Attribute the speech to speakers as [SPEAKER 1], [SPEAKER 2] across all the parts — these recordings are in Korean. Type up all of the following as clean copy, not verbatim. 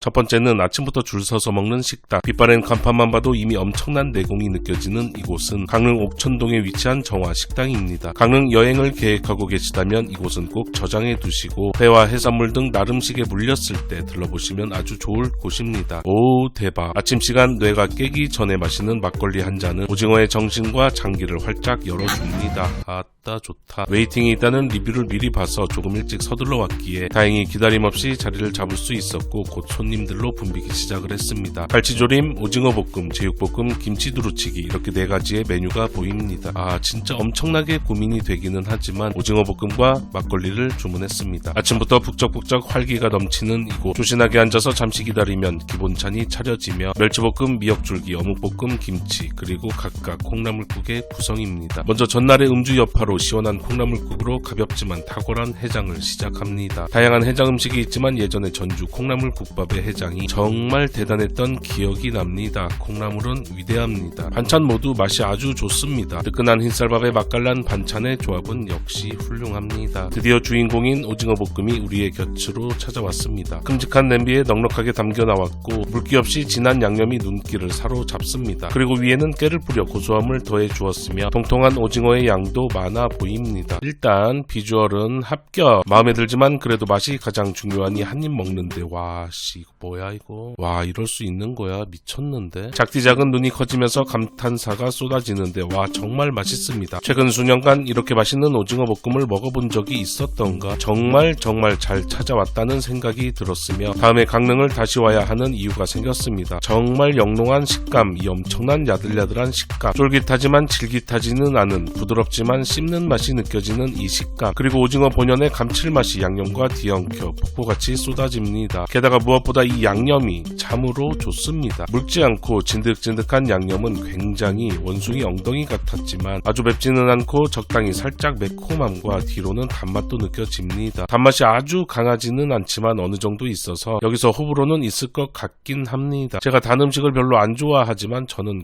[SPEAKER 1] 첫 번째는 아침부터 줄 서서 먹는 식당. 빛바랜 간판만 봐도 이미 엄청난 내공이 느껴지는 이곳은 강릉 옥천동에 위치한 정화 식당입니다. 강릉 여행을 계획하고 계시다면 이곳은 꼭 저장해 두시고 회와 해산물 등 나름식에 물렸을 때 들러보시면 아주 좋을 곳입니다. 오 대박. 아침 시간 뇌가 깨기 전에 마시는 막걸리 한 잔은 오징어의 정신과 장기를 활짝 열어줍니다. 아따 좋다. 웨이팅이 있다는 리뷰를 미리 봐서 조금 일찍 서둘러 왔기에 다행히 기다림 없이 자리를 잡을 수 있었고 곧 손님들로 붐비기 시작을 했습니다. 갈치조림, 오징어볶음, 제육볶음, 김치두루치기 이렇게 4가지의 메뉴가 보입니다. 진짜 엄청나게 고민이 되기는 하지만 오징어볶음과 막걸리를 주문했습니다. 아침부터 북적북적 활기가 넘치는 이곳. 조신하게 앉아서 잠시 기다리면 기본찬이 차려지며 멸치볶음, 미역줄기, 어묵볶음, 김치 그리고 각각 콩나물국의 구성입니다. 먼저 전날의 음주 여파로 시원한 콩나물국으로 가볍지만 탁월한 해장을 시작합니다. 다양한 해장 음식이 있지만 예전에 전주 콩나물국밥의 해장이 정말 대단했던 기억이 납니다. 콩나물은 위대합니다. 반찬 모두 맛이 아주 좋습니다. 뜨끈한 흰쌀밥에 맛깔난 반찬의 조합은 역시 훌륭합니다. 드디어 주인공인 오징어볶음이 우리의 곁으로 찾아왔습니다. 큼직한 냄비에 넉넉하게 담겨 나왔고 물기 없이 진한 양념이 눈길을 사로잡습니다. 그리고 위에는 깨를 뿌려 고소함을 더해 주었으며 통통한 오징어의 양도 많아 보입니다. 일단 비주얼은 합격. 마음에 들지만 그래도 맛이 가장 중요하니 한 입 먹는데 와씨 이거 뭐야 이거. 와 이럴 수 있는 거야. 미쳤는데. 작디 작은 눈이 커지면서 감탄사가 쏟아지는데 와 정말 맛있습니다. 최근 수년간 이렇게 맛있는 오징어 볶음을 먹어본 적이 있었던가. 정말 잘 찾아왔다는 생각이 들었으며 다음에 강릉을 다시 와야 하는 이유가 생겼습니다. 정말 영롱한 식감, 이 엄청난 야들야들한 식감, 쫄깃하지만 질깃하지는 않은 부드럽지만 씹는 맛이 느껴지는 이 식감, 그리고 오징어 본연의 감칠맛이 양념과 뒤엉켜 폭포같이 쏟아집니다. 게다가 무엇보다 이 양념이 참으로 좋습니다. 묽지 않고 진득진득한 양념은 굉장히 원숭이 엉덩이 같았지만 아주 맵지는 않고 적당히 살짝 매콤함과 뒤로는 단맛도 느껴집니다. 단맛이 아주 강하지는 않지만 어느 정도 있어서 여기서 호불호는 있을 것 같긴 합니다. 제가 단 음식을 별로 안 좋아하지만 저는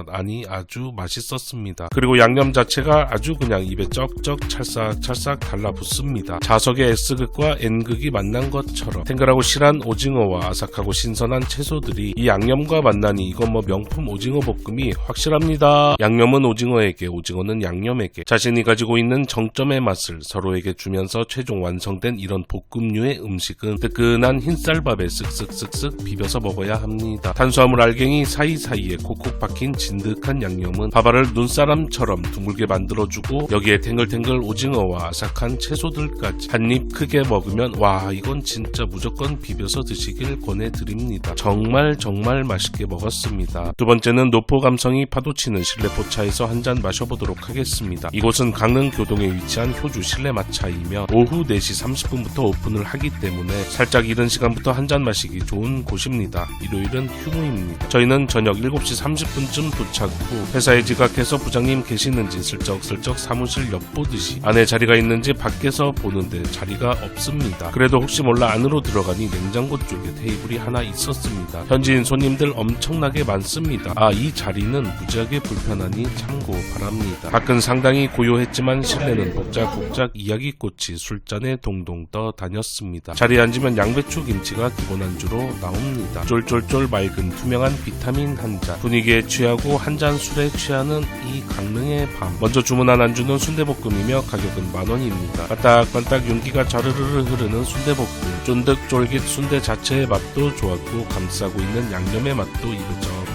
[SPEAKER 1] 아니 아주 맛있었습니다. 그리고 양념 자체가 아주 그냥 입에 쩍쩍 찰싹찰싹 달라붙습니다. 자석의 S극과 N극이 만난 것처럼 탱글하고 실한 오징어와 아삭하고 신선한 채소들이 이 양념과 만나니 이건 뭐 명품 오징어 볶음이 확실합니다. 양념은 오징어에게, 오징어는 양념에게 자신이 가지고 있는 정점의 맛을 서로에게 주면서 최종 완성된 이런 볶음류의 음식은 뜨끈한 흰쌀밥에 쓱쓱쓱쓱 비벼서 먹어야 합니다. 탄수화물 알갱이 사이사이에 콕콕 박힌 진득한 양념은 밥알을 눈사람처럼 둥글게 만들어주고 여기에 탱글탱글 오징어와 아삭한 채소들까지 한 입 크게 먹으면 와 이건 진짜 무조건 비벼서 드시길 권해드립니다. 정말 맛있게 먹었습니다. 두 번째는 노포 감성이 파도치는 실내 포차에서 한 잔 마셔보도록 하겠습니다. 이곳은 강릉 교동에 위치한 효주 실내 마차이며 오후 4시 30분부터 오픈을 하기 때문에 살짝 이른 시간부터 한 잔 마시기 좋은 곳입니다. 일요일은 휴무입니다. 저희는 저녁 7시 30분쯤 도착 후 회사에 지각해서 부장님 계시는지 슬쩍슬쩍 사무실 엿보듯이 안에 자리가 있는지 밖에서 보는데 자리가 없습니다. 그래도 혹시 몰라 안으로 들어가니 냉장고 쪽에 테이블이 하나 있었습니다. 현지인 손님들 엄청나게 많습니다. 이 자리는 무지하게 불편하니 참고 바랍니다. 밖은 상당히 고요했지만 실내는 복작복작 이야기꽃이 술잔에 동동 떠다녔습니다. 자리에 앉으면 양배추 김치가 기본 안주로 나옵니다. 쫄쫄쫄 맑은 투명한 비타민 한 잔, 분위기에 취하고 한 잔 술에 취하는 이 강릉의 밤. 먼저 주문한 안주는 순대볶음이며 가격은 10,000원입니다. 반딱반딱 윤기가 자르르르 흐르는 순대볶음. 쫀득쫄깃 순대 자체의 맛도 좋았고 감싸고 있는 양념의 맛도 입에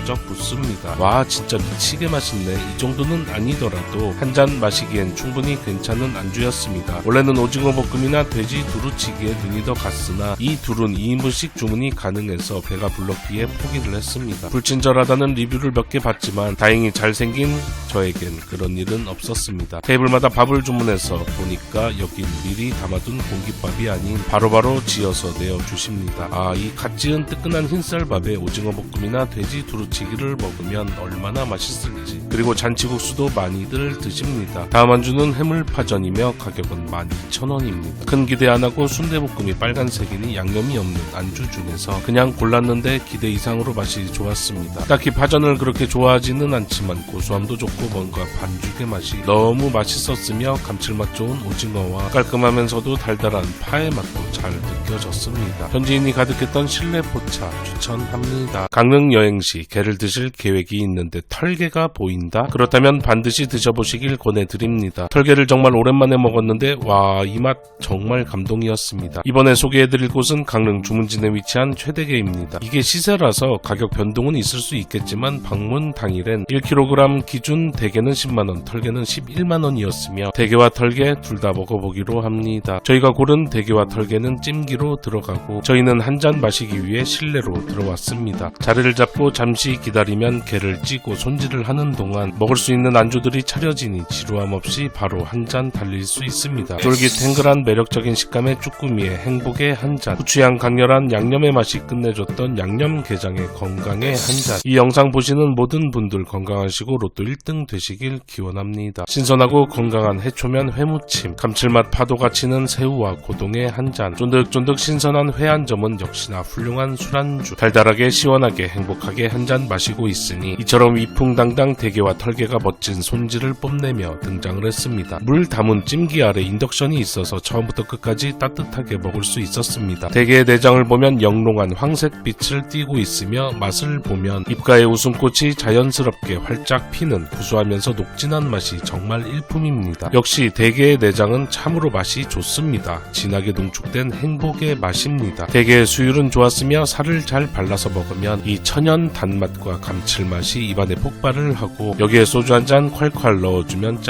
[SPEAKER 1] 쩍쩍 붙습니다. 와 진짜 미치게 맛있네. 이 정도는 아니더라도 한 잔 마시기엔 충분히 괜찮은 안주였습니다. 원래는 오징어 볶음이나 돼지 두루치기에 눈이 더 갔으나 이 둘은 2인분씩 주문이 가능해서 배가 불렀기에 포기를 했습니다. 불친절하다는 리뷰를 몇 개 봤지만 다행히 잘생긴 저에겐 그런 일은 없었습니다. 테이블마다 밥을 주문해서 보니까 여긴 미리 담아둔 공깃밥이 아닌 바로바로 지어서 내어주십니다. 이 갓 지은 뜨끈한 흰쌀밥에 오징어 볶음이나 돼지 두루치기를 먹으면 얼마나 맛있을지. 그리고 잔치국수도 많이들 드십니다. 다음 안주는 해물파전이며 가격은 12,000원입니다. 큰 기대 안하고 순대볶음이 빨간색이니 양념이 없는 안주 중에서 그냥 골랐는데 기대 이상으로 맛이 좋았습니다. 딱히 파전을 그렇게 좋아하지는 않지만 고소함도 좋고 뭔가 반죽의 맛이 너무 맛있었으며 감칠맛 좋은 오징어와 깔끔하면서도 달달한 파의 맛도 잘 느껴졌습니다. 현지인이 가득 쫀득쫀득했던 실내 포차 추천합니다. 강릉 여행 시 게를 드실 계획이 있는데 털게가 보인다? 그렇다면 반드시 드셔보시길 권해드립니다. 털게를 정말 오랜만에 먹었는데 와, 이 맛 정말 감동이었습니다. 이번에 소개해드릴 곳은 강릉 주문진에 위치한 최대게입니다. 이게 시세라서 가격 변동은 있을 수 있겠지만 방문 당일엔 1kg 기준 대게는 10만원, 털게는 11만원이었으며 대게와 털게 둘 다 먹어보기로 합니다. 저희가 고른 대게와 털게는 찜기로 들어가고 저희는 한 잔 마시기 위해 실내로 들어왔습니다. 자리를 잡고 잠시 기다리면 게를 찌고 손질을 하는 동안 먹을 수 있는 안주들이 차려지니 지루함 없이 바로 한 잔 달릴 수 있습니다. 쫄깃탱글한 매력적인 식감의 쭈꾸미에 행복의 한 잔, 후추향 강렬한 양념의 맛이 끝내줬던 양념게장의 건강의 한 잔. 이 영상 보시는 모든 분들 건강하시고 로또 1등 되시길 기원합니다. 신선하고 건강한 해초면 회무침, 감칠맛 파도가 치는 새우와 고동의 한 잔, 쫀득쫀득 신선한 회 한 점은 역시나 훌륭한 술안주. 달달하게 시원하게 행복하게 한 잔 마시고 있으니 이처럼 위풍당당 대게와 털게가 멋진 손질을 뽐내며 등장을 했습니다. 물 담은 찜기 아래 인덕션이 있어서 처음부터 끝까지 따뜻하게 먹을 수 있었습니다. 대게의 내장을 보면 영롱한 황색빛을 띠고 있으며 맛을 보면 입가에 웃음꽃이 자연스럽게 활짝 피는 구수하면서 녹진한 맛이 정말 일품입니다. 역시 대게의 내장은 참으로 맛이 좋습니다. 진하게 농축된 행복의 맛입니다. 대게의 수율은 좋았으며 살을 잘 발라서 먹으면 이 천연 단맛과 감칠맛이 입안에 폭발을 하고 여기에 소주 한 잔 콸콸 넣어주면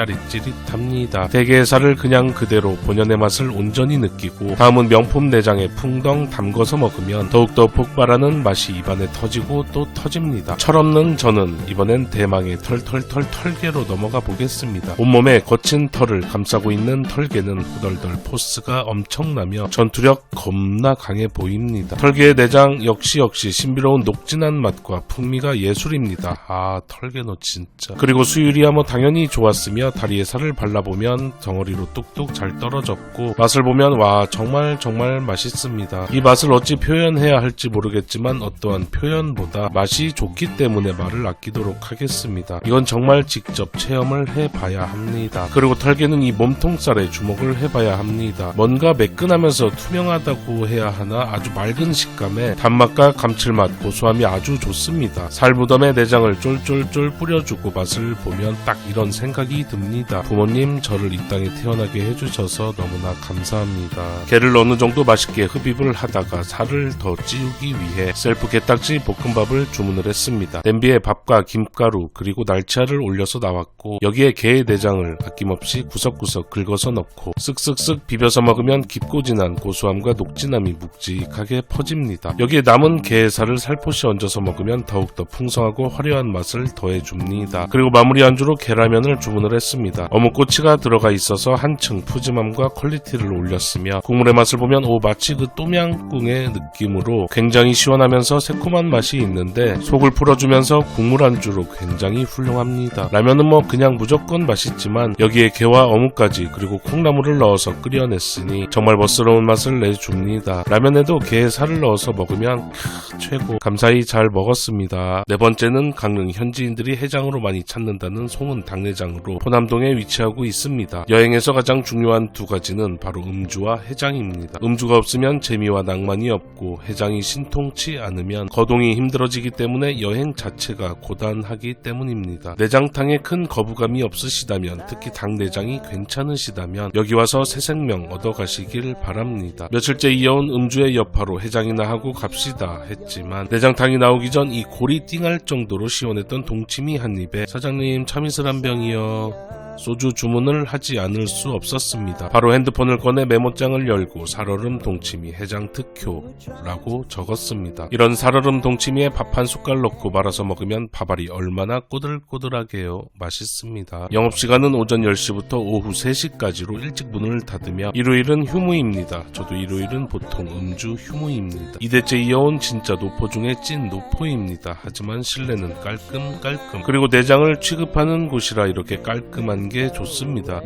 [SPEAKER 1] 짜릿찌릿합니다. 대게의 살을 그냥 그대로 본연의 맛을 온전히 느끼고 다음은 명품 내장에 풍덩 담궈서 먹으면 더욱더 폭발하는 맛이 입안에 터지고 또 터집니다. 철없는 저는 이번엔 대망의 털털털 털게로 넘어가 보겠습니다. 온몸에 거친 털을 감싸고 있는 털게는 후덜덜 포스가 엄청나며 전투력 겁나 강해 보입니다. 털게의 내장 역시 신비로운 녹진한 맛과 풍미가 예술입니다. 아, 털게너 진짜. 그리고 수율이야 뭐 당연히 좋았으며 다리에 살을 발라보면 덩어리로 뚝뚝 잘 떨어졌고 맛을 보면 와, 정말 맛있습니다. 이 맛을 어찌 표현해야 할지 모르겠지만 어떠한 표현보다 맛이 좋기 때문에 말을 아끼도록 하겠습니다. 이건 정말 직접 체험을 해봐야 합니다. 그리고 털게는 이 몸통살에 주목을 해봐야 합니다. 뭔가 매끈하면서 투명하다고 해야 하나 아주 맑은 식감에 단맛과 감칠맛, 고소함이 아주 좋습니다. 살무덤에 내장을 쫄쫄쫄 뿌려주고 맛을 보면 딱 이런 생각이 듭니다. 부모님 저를 이 땅에 태어나게 해주셔서 너무나 감사합니다. 게를 어느 정도 맛있게 흡입을 하다가 살을 더 찌우기 위해 셀프 게딱지 볶음밥을 주문을 했습니다. 냄비에 밥과 김가루 그리고 날치알을 올려서 나왔고 여기에 게의 내장을 아낌없이 구석구석 긁어서 넣고 쓱쓱쓱 비벼서 먹으면 깊고 진한 고소함과 녹진함이 묵직하게 퍼집니다. 여기에 남은 게의 살을 살포시 얹어서 먹으면 더욱더 풍성하고 화려한 맛을 더해줍니다. 그리고 마무리 안주로 계라면을 주문을 했습니다. 어묵꼬치가 들어가 있어서 한층 푸짐함과 퀄리티를 올렸으며 국물의 맛을 보면 마치 그 똠양꿍의 느낌으로 굉장히 시원하면서 새콤한 맛이 있는데 속을 풀어주면서 국물 안주로 굉장히 훌륭합니다. 라면은 뭐 그냥 무조건 맛있지만 여기에 게와 어묵까지 그리고 콩나물을 넣어서 끓여냈으니 정말 멋스러운 맛을 내줍니다. 라면에도 게의 살을 넣어서 먹으면 최고. 감사히 잘 먹었습니다. 네 번째는 강릉 현지인들이 해장으로 많이 찾는다는 소문 당내장으로 포남동에 위치하고 있습니다. 여행에서 가장 중요한 두 가지는 바로 음주와 해장입니다. 음주가 없으면 재미와 낭만이 없고 해장이 신통치 않으면 거동이 힘들어지기 때문에 여행 자체가 고단하기 때문입니다. 내장탕에 큰 거부감이 없으시다면, 특히 닭내장이 괜찮으시다면 여기 와서 새 생명 얻어가시길 바랍니다. 며칠째 이어온 음주의 여파로 해장이나 하고 갑시다 했지만 내장탕이 나오기 전 이 골이 띵할 정도로 시원했던 동치미 한 입에 사장님 참이슬 한 병이요. 소주 주문을 하지 않을 수 없었습니다. 바로 핸드폰을 꺼내 메모장을 열고 살얼음 동치미 해장 특효라고 적었습니다. 이런 살얼음 동치미에 밥 한 숟갈 넣고 말아서 먹으면 밥알이 얼마나 꼬들꼬들하게요. 맛있습니다. 영업시간은 오전 10시부터 오후 3시까지로 일찍 문을 닫으며 일요일은 휴무입니다. 저도 일요일은 보통 음주 휴무입니다. 2대째 이어온 진짜 노포 중에 찐 노포입니다. 하지만 실내는 깔끔깔끔. 그리고 내장을 취급하는 곳이라 이렇게 깔끔한 있는 게 좋습니다.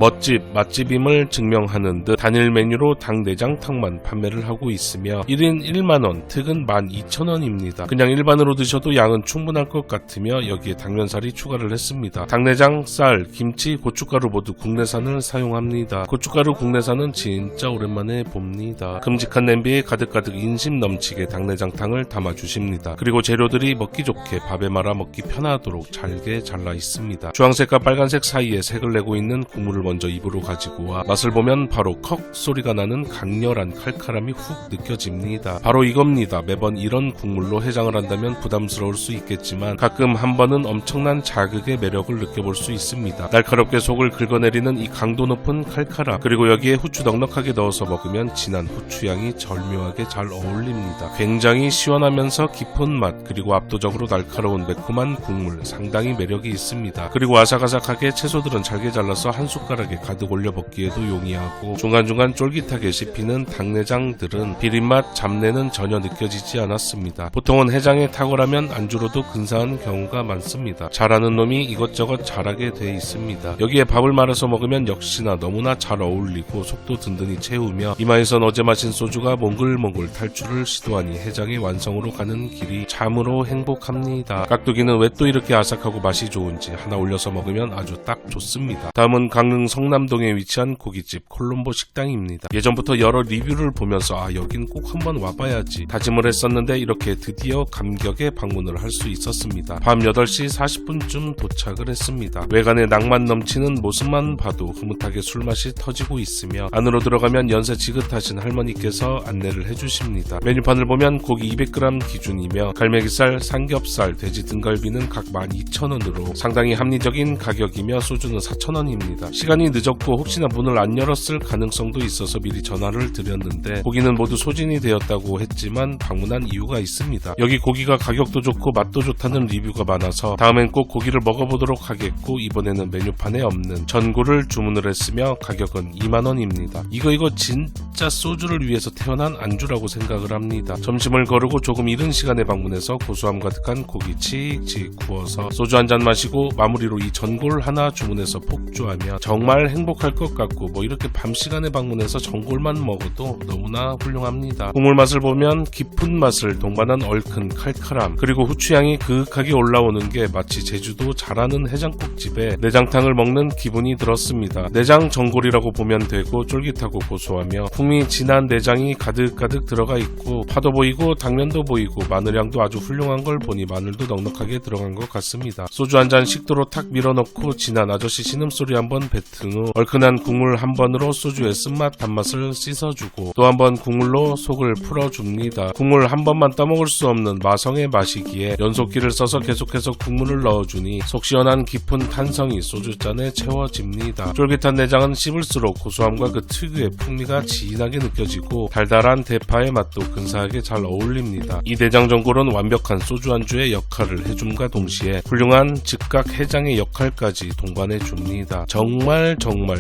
[SPEAKER 1] 맛집임을 증명하는 듯 단일 메뉴로 닭 내장탕만 판매를 하고 있으며 1인 1만원, 특은 12,000원입니다. 그냥 일반으로 드셔도 양은 충분할 것 같으며 여기에 당면살이 추가를 했습니다. 닭내장, 쌀, 김치, 고춧가루 모두 국내산을 사용합니다. 고춧가루 국내산은 진짜 오랜만에 봅니다. 큼직한 냄비에 가득가득 인심 넘치게 닭내장탕을 담아주십니다. 그리고 재료들이 먹기 좋게 밥에 말아 먹기 편하도록 잘게 잘라 있습니다. 주황색과 빨간색 사이에 색을 내고 있는 국물을 먼저 입으로 가지고 와 맛을 보면 바로 컥 소리가 나는 강렬한 칼칼함이 훅 느껴집니다. 바로 이겁니다. 매번 이런 국물로 해장을 한다면 부담스러울 수 있겠지만 가끔 한 번은 엄청난 자극의 매력을 느껴볼 수 있습니다. 날카롭게 속을 긁어내리는 이 강도 높은 칼칼함, 그리고 여기에 후추 넉넉하게 넣어서 먹으면 진한 후추향이 절묘하게 잘 어울립니다. 굉장히 시원하면서 깊은 맛, 그리고 압도적으로 날카로운 매콤한 국물, 상당히 매력이 있습니다. 그리고 아삭아삭하게 채소들은 잘게 잘라서 한 숟가락에 가득 올려 먹기에도 용이하고 중간중간 쫄깃하게 씹히는 닭내장들은 비린맛, 잡내는 전혀 느껴지지 않았습니다. 보통은 해장에 탁월하면 안주로도 근사한 경우가 많습니다. 잘하는 놈이 이것저것 잘하게 돼 있습니다. 여기에 밥을 말아서 먹으면 역시나 너무나 잘 어울리고 속도 든든히 채우며 이마에선 어제 마신 소주가 몽글몽글 탈출을 시도하니 해장의 완성으로 가는 길이 참으로 행복합니다. 깍두기는 왜 또 이렇게 아삭하고 맛이 좋은지 하나 올려서 먹으면 아주 딱 좋습니다. 다음은 강릉 성남동에 위치한 고깃집 콜롬보 식당입니다. 예전부터 여러 리뷰를 보면서 여긴 꼭 한번 와봐야지 다짐을 했었는데 이렇게 드디어 감격에 방문을 할 수 있었습니다. 밤 8시 40분쯤 도착을 했습니다. 외관에 낭만 넘치는 모습만 봐도 흐뭇하게 술맛이 터지고 있으며 안으로 들어가면 연세 지긋하신 할머니께서 안내를 해주십니다. 메뉴판을 보면 고기 200g 기준이며 갈매기살, 삼겹살, 돼지 등갈비는 각 12,000원으로 상당히 합리적인 가격이며 소주는 4,000원입니다. 시간이 늦었고 혹시나 문을 안 열었을 가능성도 있어서 미리 전화를 드렸는데 고기는 모두 소진이 되었다고 했지만 방문한 이유가 있습니다. 여기 고기가 가격도 좋고 맛도 좋다는 리뷰가 많아서 다음엔 꼭 고기를 먹어보도록 하겠고 이번에는 메뉴판에 없는 전구를 주문을 했으며 가격은 2만원입니다. 이거 진짜 소주를 위해서 태어난 안주라고 생각을 합니다. 점심을 거르고 조금 이른 시간에 방문해서 고소함 가득한 고기 칙칙 구워서 소주 한잔 마시고 마무리로 이 전골 하나 주문해서 폭주하면 정말 행복할 것 같고 이렇게 밤 시간에 방문해서 전골만 먹어도 너무나 훌륭합니다. 국물 맛을 보면 깊은 맛을 동반한 얼큰 칼칼함, 그리고 후추향이 그윽하게 올라오는 게 마치 제주도 잘하는 해장국집에 내장탕을 먹는 기분이 들었습니다. 내장 전골이라고 보면 되고 쫄깃하고 고소하며 풍미 진한 내장이 가득가득 들어가 있고 파도 보이고 당면도 보이고 마늘향도 아주 훌륭한 걸 보니 마늘도 넉넉하게 들어간 것 같습니다. 소주 한 잔 식도로 탁 밀어넣고 진한 아저씨 신음소리 한번 뱉은 후 얼큰한 국물 한 번으로 소주의 쓴맛 단맛을 씻어주고 또 한 번 국물로 속을 풀어줍니다. 국물 한 번만 떠먹을 수 없는 마성의 맛이기에 연속기를 써서 계속해서 국물을 넣어주니 속 시원한 깊은 탄성이 소주잔에 채워집니다. 쫄깃한 내장은 씹을수록 고소함과 그 특유의 풍미가 진하게 느껴지고 달달한 대파의 맛도 근사하게 잘 어울립니다. 이 내장 전골은 완벽한 소주 안주의 역할을 해줌과 동시에 훌륭한 즉각 해장의 역할까지 동반해줍니다. 정말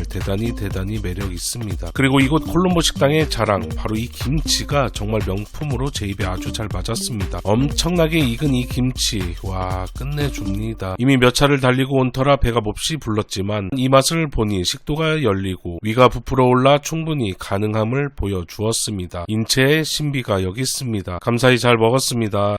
[SPEAKER 1] 대단히 매력 있습니다. 그리고 이곳 콜롬보 식당의 자랑, 바로 이 김치가 정말 명품으로 제 입에 아주 잘 맞았습니다. 엄청나게 익은 이 김치, 와 끝내줍니다. 이미 몇 차를 달리고 온 터라 배가 몹시 불렀지만 이 맛을 보니 식도가 열리고 위가 부풀어 올라 충분히 가능함을 보여주었습니다. 인체의 신비가 여기 있습니다. 감사히 잘 먹었습니다.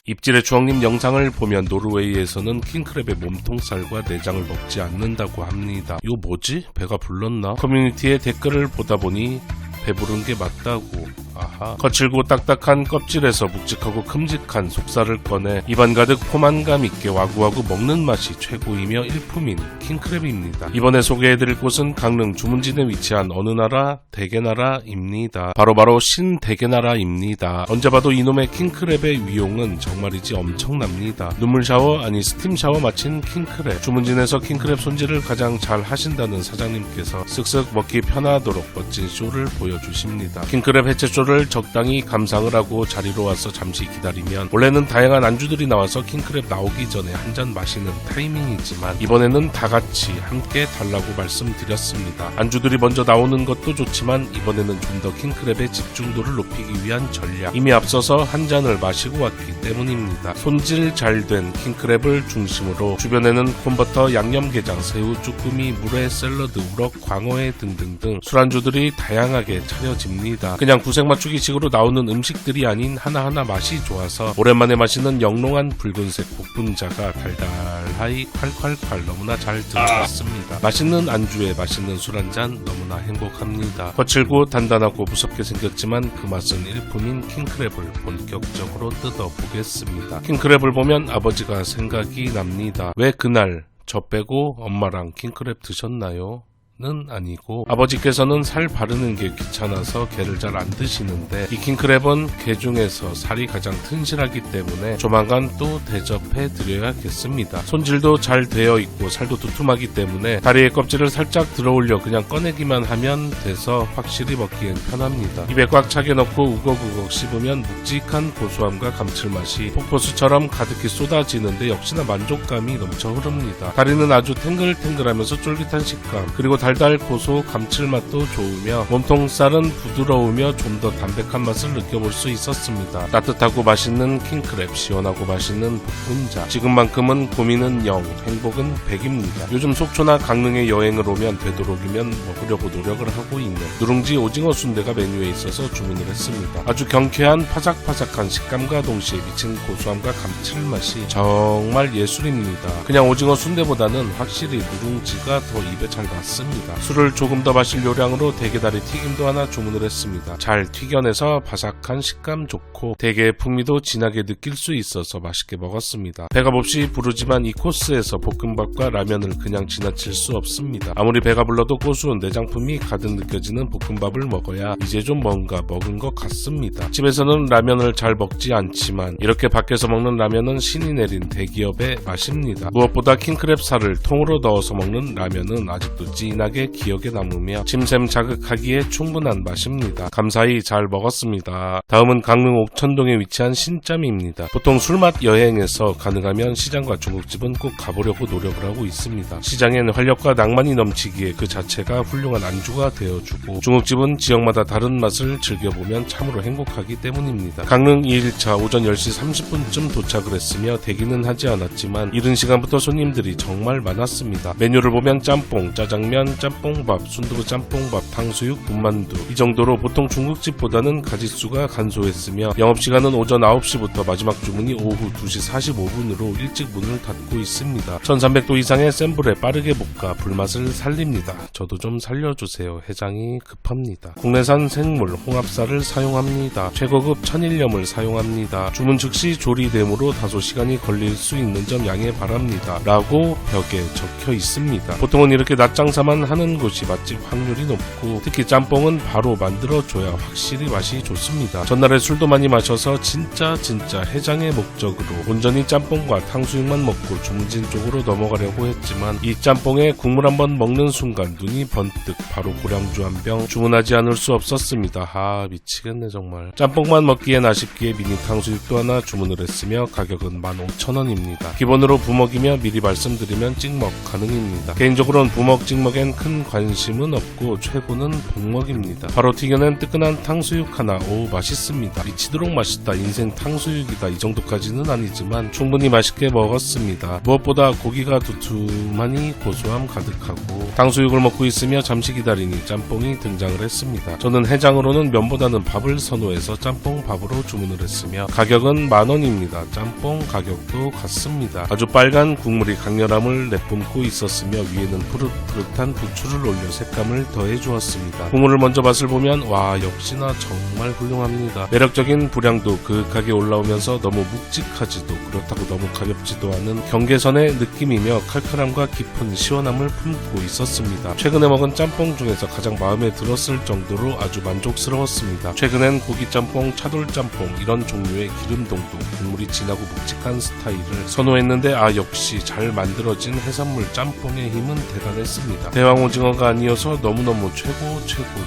[SPEAKER 1] 입질의 추억님 영상을 보면 노르웨이에서는 킹크랩의 몸통살과 내장을 먹지 않는다고 합니다. 이거 뭐지? 배가 불렀나? 커뮤니티에 댓글을 보다 보니 배부른 게 맞다고. 아하. 거칠고 딱딱한 껍질에서 묵직하고 큼직한 속살을 꺼내 입안 가득 포만감 있게 와구와구 먹는 맛이 최고이며 일품인 킹크랩입니다. 이번에 소개해드릴 곳은 강릉 주문진에 위치한 어느 나라 대게나라입니다. 바로 신대게나라입니다. 언제 봐도 이놈의 킹크랩의 위용은 정말이지 엄청납니다. 눈물 샤워 아니 스팀 샤워 마친 킹크랩. 주문진에서 킹크랩 손질을 가장 잘 하신다는 사장님께서 쓱쓱 먹기 편하도록 멋진 쇼를 보여주십니다. 킹크랩 해체쇼를 메뉴를 적당히 감상을 하고 자리로 와서 잠시 기다리면 원래는 다양한 안주들이 나와서 킹크랩 나오기 전에 한 잔 마시는 타이밍이지만 이번에는 다 같이 함께 달라고 말씀드렸습니다. 안주들이 먼저 나오는 것도 좋지만 이번에는 좀 더 킹크랩의 집중도를 높이기 위한 전략, 이미 앞서서 한 잔을 마시고 왔기 때문입니다. 손질 잘 된 킹크랩을 중심으로 주변에는 콘버터, 양념게장, 새우, 쭈꾸미, 물회, 샐러드, 우럭, 광어회 등등등 술안주들이 다양하게 차려집니다. 그냥 구색 맞추기 식으로 나오는 음식들이 아닌 하나하나 맛이 좋아서 오랜만에 마시는 영롱한 붉은색 복분자가 달달하이 콸콸콸 너무나 잘 들어갔습니다. 맛있는 안주에 맛있는 술 한잔 너무나 행복합니다. 거칠고 단단하고 무섭게 생겼지만 그 맛은 일품인 킹크랩을 본격적으로 뜯어보겠습니다. 킹크랩을 보면 아버지가 생각이 납니다. 왜 그날 저 빼고 엄마랑 킹크랩 드셨나요? 는 아니고 아버지께서는 살 바르는 게 귀찮아서 게를 잘 안 드시는데 이 킹크랩은 게 중에서 살이 가장 튼실하기 때문에 조만간 또 대접해 드려야겠습니다. 손질도 잘 되어 있고 살도 두툼하기 때문에 다리의 껍질을 살짝 들어올려 그냥 꺼내기만 하면 돼서 확실히 먹기엔 편합니다. 입에 꽉 차게 넣고 우걱우걱 씹으면 묵직한 고소함과 감칠맛이 폭포수처럼 가득히 쏟아지는데 역시나 만족감이 넘쳐 흐릅니다. 다리는 아주 탱글탱글하면서 쫄깃한 식감, 그리고 달달 고소 감칠맛도 좋으며 몸통살은 부드러우며 좀 더 담백한 맛을 느껴볼 수 있었습니다. 따뜻하고 맛있는 킹크랩, 시원하고 맛있는 복분자, 지금만큼은 고민은 0, 행복은 100입니다. 요즘 속초나 강릉에 여행을 오면 되도록이면 먹으려고 노력을 하고 있는 누룽지 오징어 순대가 메뉴에 있어서 주문을 했습니다. 아주 경쾌한 파삭파삭한 식감과 동시에 미친 고소함과 감칠맛이 정말 예술입니다. 그냥 오징어 순대보다는 확실히 누룽지가 더 입에 잘 맞습니다. 술을 조금 더 마실 요량으로 대게다리 튀김도 하나 주문을 했습니다. 잘 튀겨내서 바삭한 식감 좋고 대게의 풍미도 진하게 느낄 수 있어서 맛있게 먹었습니다. 배가 몹시 부르지만 이 코스에서 볶음밥과 라면을 그냥 지나칠 수 없습니다. 아무리 배가 불러도 고소한 내장품이 가득 느껴지는 볶음밥을 먹어야 이제 좀 뭔가 먹은 것 같습니다. 집에서는 라면을 잘 먹지 않지만 이렇게 밖에서 먹는 라면은 신이 내린 대기업의 맛입니다. 무엇보다 킹크랩 살을 통으로 넣어서 먹는 라면은 아직도 진하게 기억에 남으며 침샘 자극하기에 충분한 맛입니다. 감사히 잘 먹었습니다. 다음은 강릉 옥천동에 위치한 신짬입니다. 보통 술맛 여행에서 가능하면 시장과 중국집은 꼭 가보려고 노력을 하고 있습니다. 시장엔 활력과 낭만이 넘치기에 그 자체가 훌륭한 안주가 되어주고 중국집은 지역마다 다른 맛을 즐겨보면 참으로 행복하기 때문입니다. 강릉 2일차 오전 10시 30분쯤 도착을 했으며 대기는 하지 않았지만 이른 시간부터 손님들이 정말 많았습니다. 메뉴를 보면 짬뽕, 짜장면, 짬뽕밥, 순두부 짬뽕밥, 탕수육, 군만두 이 정도로 보통 중국집보다는 가짓수가 간소했으며 영업시간은 오전 9시부터 마지막 주문이 오후 2시 45분으로 일찍 문을 닫고 있습니다. 1300도 이상의 센 불에 빠르게 볶아 불맛을 살립니다. 저도 좀 살려주세요. 해장이 급합니다. 국내산 생물 홍합살을 사용합니다. 최고급 천일염을 사용합니다. 주문 즉시 조리되므로 다소 시간이 걸릴 수 있는 점 양해 바랍니다. 라고 벽에 적혀 있습니다. 보통은 이렇게 낮장사만 하는 곳이 맛집 확률이 높고 특히 짬뽕은 바로 만들어줘야 확실히 맛이 좋습니다. 전날에 술도 많이 마셔서 진짜 해장의 목적으로 온전히 짬뽕과 탕수육만 먹고 중진 쪽으로 넘어가려고 했지만 이 짬뽕에 국물 한번 먹는 순간 눈이 번뜩 바로 고량주 한 병 주문하지 않을 수 없었습니다. 아 미치겠네 정말. 짬뽕만 먹기엔 아쉽기에 미니 탕수육도 하나 주문을 했으며 가격은 15,000원입니다. 기본으로 부먹이며 미리 말씀드리면 찍먹 가능입니다. 개인적으로는 부먹 찍먹엔 큰 관심은 없고 최고는 복먹입니다. 바로 튀겨낸 뜨끈한 탕수육 하나, 오 맛있습니다. 미치도록 맛있다. 인생 탕수육이다. 이 정도까지는 아니지만 충분히 맛있게 먹었습니다. 무엇보다 고기가 두툼하니 고소함 가득하고 탕수육을 먹고 있으며 잠시 기다리니 짬뽕이 등장을 했습니다. 저는 해장으로는 면보다는 밥을 선호해서 짬뽕밥으로 주문을 했으며 가격은 10,000원입니다. 짬뽕 가격도 같습니다. 아주 빨간 국물이 강렬함을 내뿜고 있었으며 위에는 푸릇푸릇한 부추를 올려 색감을 더해 주었습니다. 국물을 먼저 맛을 보면 와 역시나 정말 훌륭합니다. 매력적인 불향도 그윽하게 올라오면서 너무 묵직하지도 그렇다고 너무 가볍지도 않은 경계선의 느낌이며 칼칼함과 깊은 시원함을 품고 있었습니다. 최근에 먹은 짬뽕 중에서 가장 마음에 들었을 정도로 아주 만족스러웠습니다. 최근엔 고기짬뽕, 차돌짬뽕 이런 종류의 기름동동 국물이 진하고 묵직한 스타일을 선호했는데 아 역시 잘 만들어진 해산물 짬뽕의 힘은 대단했습니다. 대왕 오징어가 아니어서 너무너무 최고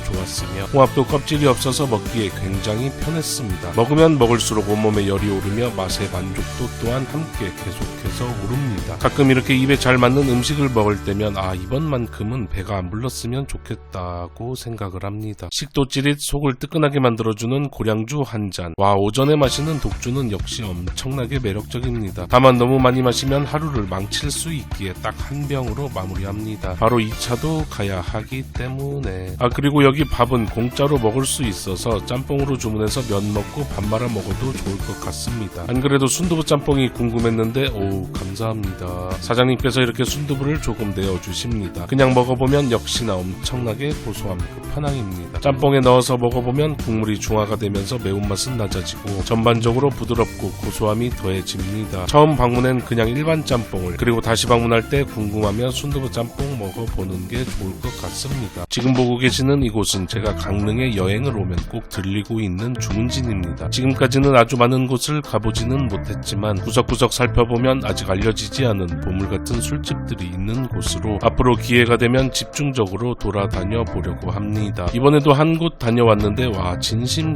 [SPEAKER 1] 좋았으며 홍합도 껍질이 없어서 먹기에 굉장히 편했습니다. 먹으면 먹을수록 온몸에 열이 오르며 맛의 만족도 또한 함께 계속해서 오릅니다. 가끔 이렇게 입에 잘 맞는 음식을 먹을 때면 이번만큼은 배가 안 불렀으면 좋겠다고 생각을 합니다. 식도 찌릿 속을 뜨끈하게 만들어주는 고량주 한 잔. 오전에 마시는 독주는 역시 엄청나게 매력적입니다. 다만 너무 많이 마시면 하루를 망칠 수 있기에 딱 한 병으로 마무리합니다. 바로 2차도 가야 하기 때문에. 그리고 여기 밥은 공짜로 먹을 수 있어서 짬뽕으로 주문해서 면 먹고 밥 말아 먹어도 좋을 것 같습니다. 안 그래도 순두부 짬뽕이 궁금했는데 감사합니다. 사장님께서 이렇게 순두부를 조금 내어주십니다. 그냥 먹어보면 역시나 엄청나게 고소함 끝판왕입니다. 짬뽕에 넣어서 먹어보면 국물이 중화가 되면서 매운맛은 낮아지고 전반적으로 부드럽고 고소함이 더해집니다. 처음 방문엔 그냥 일반 짬뽕을, 그리고 다시 방문할 때 궁금하면 순두부 짬뽕 먹어보는 게 좋을 것 같습니다. 지금 보고 계시는 이곳은 제가 강릉에 여행을 오면 꼭 들리고 있는 주문진입니다. 지금까지는 아주 많은 곳을 가보지는 못했지만 구석구석 살펴보면 아직 알려지지 않은 보물같은 술집들이 있는 곳으로 앞으로 기회가 되면 집중적으로 돌아다녀 보려고 합니다. 이번에도 한 곳 다녀왔는데 진심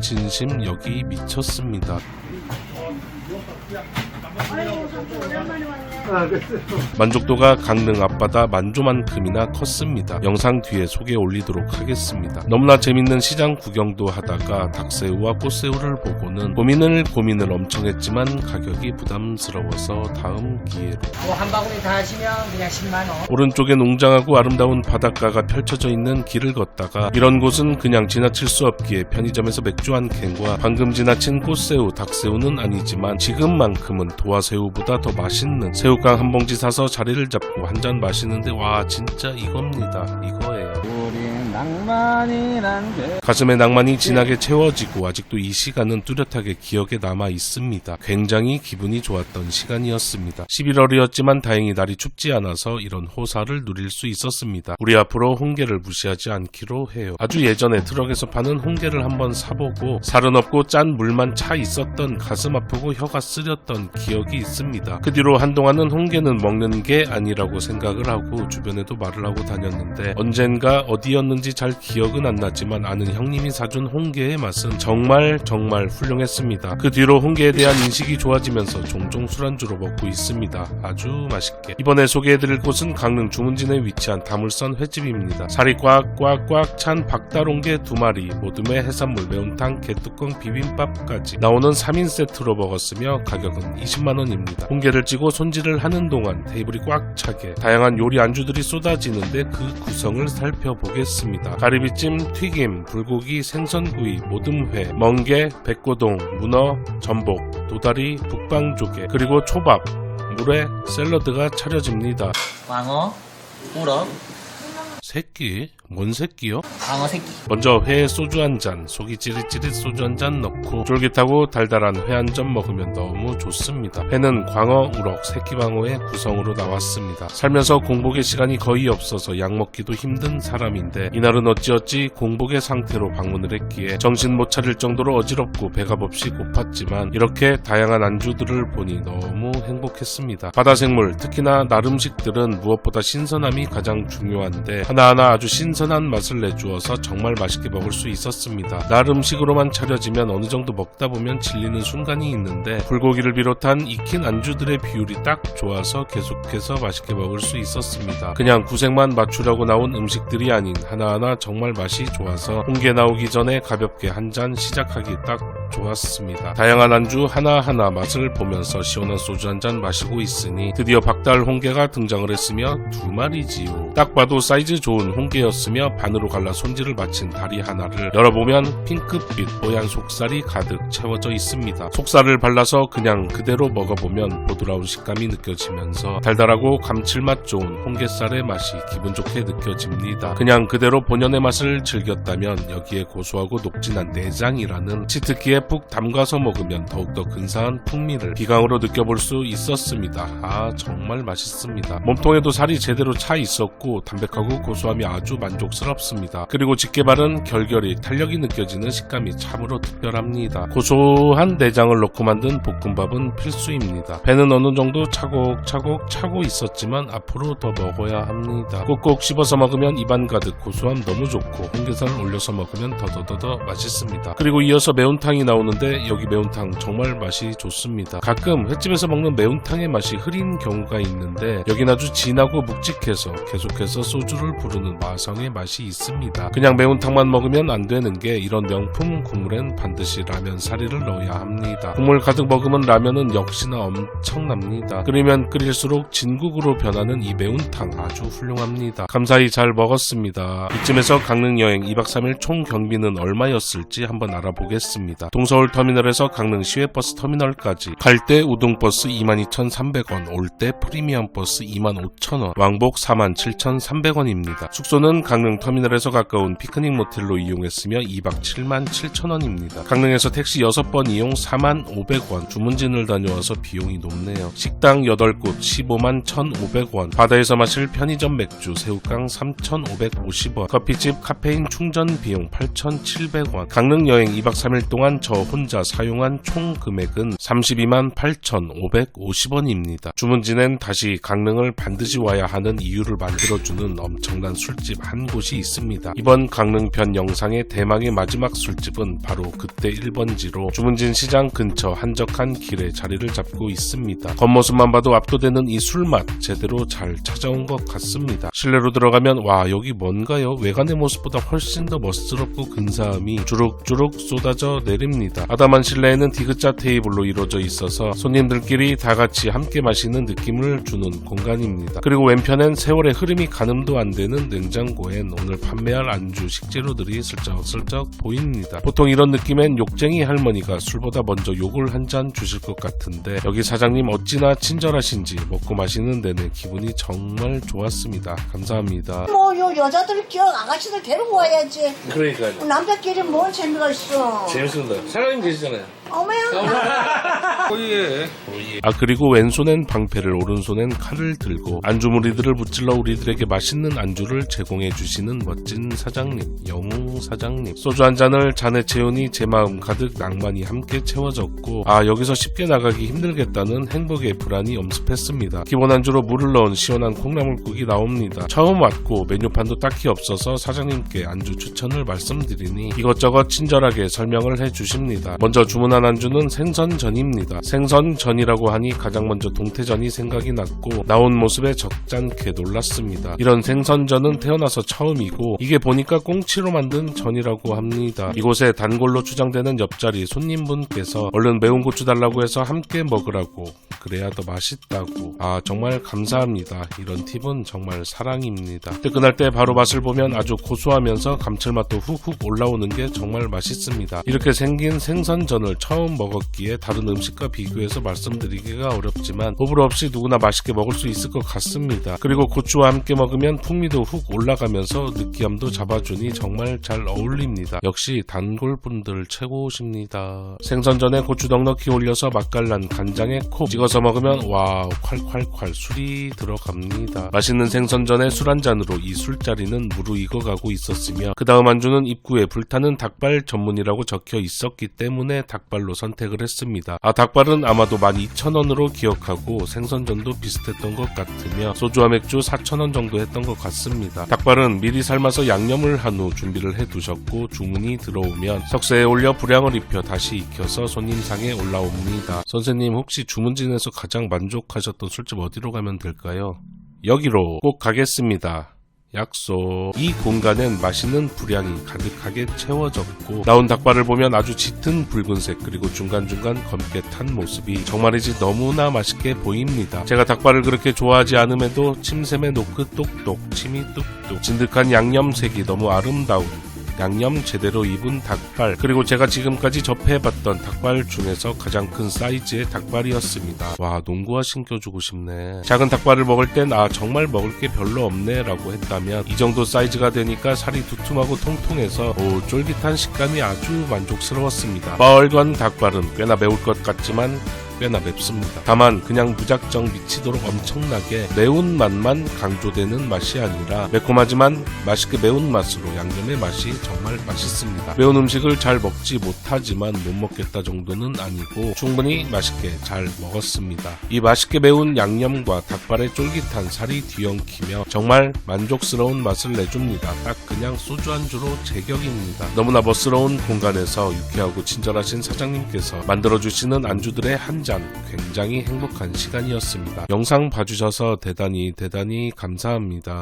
[SPEAKER 1] 여기 미쳤습니다. 만족도가 강릉 앞바다 만조만큼이나 컸습니다. 영상 뒤에 소개 올리도록 하겠습니다. 너무나 재밌는 시장 구경도 하다가 닭새우와 꽃새우를 보고는 고민을 엄청 했지만 가격이 부담스러워서 다음 기회로.
[SPEAKER 2] 한 바구니 다 하시면 그냥 10만원.
[SPEAKER 1] 오른쪽에 웅장하고 아름다운 바닷가가 펼쳐져 있는 길을 걷다가 이런 곳은 그냥 지나칠 수 없기에 편의점에서 맥주 한 캔과 방금 지나친 꽃새우, 닭새우는 아니지만 지금만큼은 도화새우보다 더 맛있는 새우깡 한 봉지 사서 자리를 잡고 한 잔 마시는데 진짜 이겁니다. 이거예요. 가슴에 낭만이 진하게 채워지고 아직도 이 시간은 뚜렷하게 기억에 남아 있습니다. 굉장히 기분이 좋았던 시간이었습니다. 11월이었지만 다행히 날이 춥지 않아서 이런 호사를 누릴 수 있었습니다. 우리 앞으로 홍게를 무시하지 않기로 해요. 아주 예전에 트럭에서 파는 홍게를 한번 사보고 살은 없고 짠 물만 차 있었던 가슴 아프고 혀가 쓰렸던 기억이 있습니다. 그 뒤로 한동안은 홍게는 먹는 게 아니라고 생각을 하고 주변에도 말을 하고 다녔는데 언젠가 어디였는지 잘 기억은 안 나지만 아는 형님이 사준 홍게의 맛은 정말 훌륭했습니다. 그 뒤로 홍게에 대한 인식이 좋아지면서 종종 술안주로 먹고 있습니다. 아주 맛있게. 이번에 소개해드릴 곳은 강릉 주문진에 위치한 다물선 횟집입니다. 살이 꽉꽉꽉 찬 박달홍게 2마리, 모둠에 해산물, 매운탕, 게뚜껑, 비빔밥까지 나오는 3인 세트로 먹었으며 가격은 20만원입니다. 홍게를 찌고 손질을 하는 동안 테이블이 꽉 차게 다양한 요리 안주들이 쏟아지는데 그 구성을 살펴보겠습니다. 가리비찜, 튀김, 불고기, 생선구이, 모듬회, 멍게, 백고동, 문어, 전복, 도다리, 북방조개, 그리고 초밥, 물회, 샐러드가 차려집니다.
[SPEAKER 2] 광어, 우럭,
[SPEAKER 1] 새끼? 뭔 새끼요?
[SPEAKER 2] 광어 새끼.
[SPEAKER 1] 먼저 회에 소주 한 잔, 속이 찌릿찌릿 소주 한 잔 넣고 쫄깃하고 달달한 회 한 점 먹으면 너무 좋습니다. 회는 광어, 우럭, 새끼방어의 구성으로 나왔습니다. 살면서 공복의 시간이 거의 없어서 약 먹기도 힘든 사람인데 이날은 어찌어찌 공복의 상태로 방문을 했기에 정신 못 차릴 정도로 어지럽고 배가 몹시 고팠지만 이렇게 다양한 안주들을 보니 너무 행복했습니다. 바다생물, 특히나 날 음식들은 무엇보다 신선함이 가장 중요한데 하나하나 아주 신선한 맛을 내주어서 정말 맛있게 먹을 수 있었습니다. 날 음식으로만 차려지면 어느 정도 먹다 보면 질리는 순간이 있는데 불고기를 비롯한 익힌 안주들의 비율이 딱 좋아서 계속해서 맛있게 먹을 수 있었습니다. 그냥 구색만 맞추려고 나온 음식들이 아닌 하나하나 정말 맛이 좋아서 홍게 나오기 전에 가볍게 한 잔 시작하기 딱 좋았습니다. 다양한 안주 하나하나 맛을 보면서 시원한 소주 한 잔 마시고 있으니 드디어 박달 홍게가 등장을 했으며 2마리지요. 딱 봐도 사이즈 좋은 홍게였으며 반으로 갈라 손질을 마친 다리 하나를 열어보면 핑크빛 뽀얀 속살이 가득 채워져 있습니다. 속살을 발라서 그냥 그대로 먹어보면 보드라운 식감이 느껴지면서 달달하고 감칠맛 좋은 홍게살의 맛이 기분 좋게 느껴집니다. 그냥 그대로 본연의 맛을 즐겼다면 여기에 고소하고 녹진한 내장이라는 치트키의 푹 담가서 먹으면 더욱더 근사한 풍미를 비강으로 느껴볼 수 있었습니다. 정말 맛있습니다. 몸통에도 살이 제대로 차 있었고 담백하고 고소함이 아주 만족스럽습니다. 그리고 집게발은 결결이 탄력이 느껴지는 식감이 참으로 특별합니다. 고소한 내장을 넣고 만든 볶음밥은 필수입니다. 배는 어느 정도 차곡차곡 차고 있었지만 앞으로 더 먹어야 합니다. 꼭꼭 씹어서 먹으면 입안 가득 고소함 너무 좋고 홍게살을 올려서 먹으면 더더더 맛있습니다. 그리고 이어서 매운탕이 나오는데 여기 매운탕 정말 맛이 좋습니다. 가끔 횟집에서 먹는 매운탕의 맛이 흐린 경우가 있는데 여긴 아주 진하고 묵직해서 계속해서 소주를 부르는 마성의 맛이 있습니다. 그냥 매운탕만 먹으면 안 되는 게 이런 명품 국물엔 반드시 라면 사리를 넣어야 합니다. 국물 가득 머금은 라면은 역시나 엄청납니다. 끓이면 끓일수록 진국으로 변하는 이 매운탕 아주 훌륭합니다. 감사히 잘 먹었습니다. 이쯤에서 강릉 여행 2박 3일 총 경비는 얼마였을지 한번 알아보겠습니다. 동서울 터미널에서 강릉 시외버스 터미널까지 갈 때 우등버스 22,300원, 올 때 프리미엄 버스 25,000원, 왕복 47,300원입니다. 숙소는 강릉 터미널에서 가까운 피크닉 모텔로 이용했으며 2박 77,000원입니다. 강릉에서 택시 6번 이용 45,500원, 주문진을 다녀와서 비용이 높네요. 식당 8곳 151,500원, 바다에서 마실 편의점 맥주 새우깡 3,550원, 커피집 카페인 충전 비용 8,700원. 강릉 여행 2박 3일 동안 저 혼자 사용한 총 금액은 322,8,550원입니다. 주문진엔 다시 강릉을 반드시 와야 하는 이유를 만들어주는 엄청난 술집 한 곳이 있습니다. 이번 강릉편 영상의 대망의 마지막 술집은 바로 그때 1번지로 주문진 시장 근처 한적한 길에 자리를 잡고 있습니다. 겉모습만 봐도 압도되는 이 술맛 제대로 잘 찾아온 것 같습니다. 실내로 들어가면 와 여기 뭔가요? 외관의 모습보다 훨씬 더 멋스럽고 근사함이 주룩주룩 쏟아져 내립니다. 아담한 실내에는 디귿자 테이블로 이루어져 있어서 손님들끼리 다 같이 함께 마시는 느낌을 주는 공간입니다. 그리고 왼편엔 세월의 흐름이 가늠도 안 되는 냉장고엔 오늘 판매할 안주 식재료들이 슬쩍슬쩍 보입니다. 보통 이런 느낌엔 욕쟁이 할머니가 술보다 먼저 욕을 한 잔 주실 것 같은데 여기 사장님 어찌나 친절하신지 먹고 마시는 내내 기분이 정말 좋았습니다. 감사합니다.
[SPEAKER 3] 여자들 아가씨들 데리고 와야지.
[SPEAKER 1] 그러니까요.
[SPEAKER 3] 남자끼리 뭔 재미가 있어.
[SPEAKER 1] 재밌습니다. 사장님 계시잖아요.
[SPEAKER 3] 어머야.
[SPEAKER 1] 그리고 왼손엔 방패를 오른손엔 칼을 들고 안주무리들을 무찔러 우리들에게 맛있는 안주를 제공해 주시는 멋진 사장님, 영웅 사장님. 소주 한 잔을 잔에 채우니 제 마음 가득 낭만이 함께 채워졌고 여기서 쉽게 나가기 힘들겠다는 행복의 불안이 엄습했습니다. 기본 안주로 물을 넣은 시원한 콩나물국이 나옵니다. 처음 왔고 메뉴판도 딱히 없어서 사장님께 안주 추천을 말씀드리니 이것저것 친절하게 설명을 해주십니다. 먼저 주문한 안주는 생선전입니다. 생선전이라고 하니 가장 먼저 동태전이 생각이 났고 나온 모습에 적잖게 놀랐습니다. 이런 생선전은 태어나서 처음이고 이게 보니까 꽁치로 만든 전이라고 합니다. 이곳에 단골로 추정되는 옆자리 손님분께서 얼른 매운 고추 달라고 해서 함께 먹으라고 그래야 더 맛있다고. 정말 감사합니다. 이런 팁은 정말 사랑입니다. 뜨끈할 때 바로 맛을 보면 아주 고소하면서 감칠맛도 훅훅 올라오는 게 정말 맛있습니다. 이렇게 생긴 생선전을 처음 먹었기에 다른 음식과 비교해서 말씀드리기가 어렵지만 호불호 없이 누구나 맛있게 먹을 수 있을 것 같습니다. 그리고 고추와 함께 먹으면 풍미도 훅 올라가면서 느끼함도 잡아주니 정말 잘 어울립니다. 역시 단골분들 최고십니다. 생선전에 고추 넉넉히 올려서 맛깔난 간장에 콕 찍어서 먹으면 와우 콸콸콸 술이 들어갑니다. 맛있는 생선전에 술 한잔으로 이 술자리는 무르익어가고 있었으며 그 다음 안주는 입구에 불타는 닭발 전문이라고 적혀 있었기 때문에 닭발로 선택을 했습니다. 닭발은 아마도 12,000원으로 기억하고 생선전도 비슷했던 것 같으며 소주와 맥주 4,000원 정도 했던 것 같습니다. 닭발은 미리 삶아서 양념을 한 후 준비를 해두셨고 주문이 들어오면 석쇠에 올려 불향을 입혀 다시 익혀서 손님상에 올라옵니다. 선생님 혹시 주문진에서 가장 만족하셨던 술집 어디로 가면 될까요? 여기로 꼭 가겠습니다. 약속. 이 공간엔 맛있는 불향이 가득하게 채워졌고 나온 닭발을 보면 아주 짙은 붉은색 그리고 중간중간 검게 탄 모습이 정말이지 너무나 맛있게 보입니다. 제가 닭발을 그렇게 좋아하지 않음에도 침샘에 노크 똑똑 침이 뚝뚝 진득한 양념색이 너무 아름다운 양념 제대로 입은 닭발, 그리고 제가 지금까지 접해봤던 닭발 중에서 가장 큰 사이즈의 닭발이었습니다. 와, 농구화 신겨주고 싶네. 작은 닭발을 먹을 땐 정말 먹을 게 별로 없네 라고 했다면 이 정도 사이즈가 되니까 살이 두툼하고 통통해서 쫄깃한 식감이 아주 만족스러웠습니다. 빨간 닭발은 꽤나 매울 것 같지만 꽤나 맵습니다. 다만 그냥 무작정 미치도록 엄청나게 매운 맛만 강조되는 맛이 아니라 매콤하지만 맛있게 매운 맛으로 양념의 맛이 정말 맛있습니다. 매운 음식을 잘 먹지 못하지만 못 먹겠다 정도는 아니고 충분히 맛있게 잘 먹었습니다. 이 맛있게 매운 양념과 닭발의 쫄깃한 살이 뒤엉키며 정말 만족스러운 맛을 내줍니다. 딱 그냥 소주 안주로 제격입니다. 너무나 멋스러운 공간에서 유쾌하고 친절하신 사장님께서 만들어주시는 안주들의 한 잔 굉장히 행복한 시간이었습니다. 영상 봐주셔서 대단히 감사합니다.